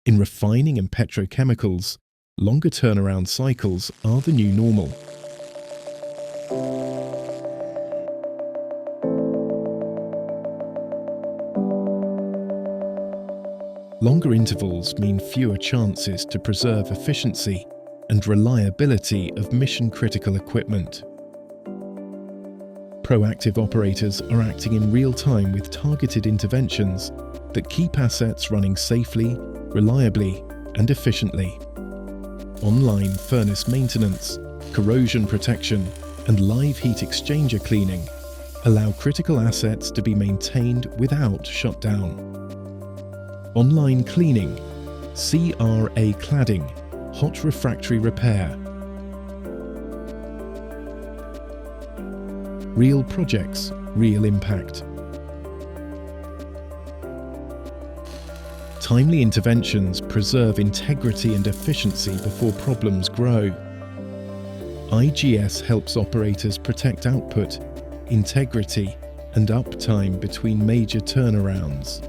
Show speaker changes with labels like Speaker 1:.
Speaker 1: In refining and petrochemicals, longer turnaround cycles are the new normal. Longer intervals mean fewer chances to preserve efficiency and reliability of mission-critical equipment. Proactive operators are acting in real time with targeted interventions that keep assets running safely, reliably, and efficiently. Online furnace maintenance, corrosion protection, and live heat exchanger cleaning allow critical assets to be maintained without shutdown. Online cleaning, CRA cladding, hot refractory repair. Real projects, real impact. Timely interventions preserve integrity and efficiency before problems grow. IGS helps operators protect output, integrity, and uptime between major turnarounds.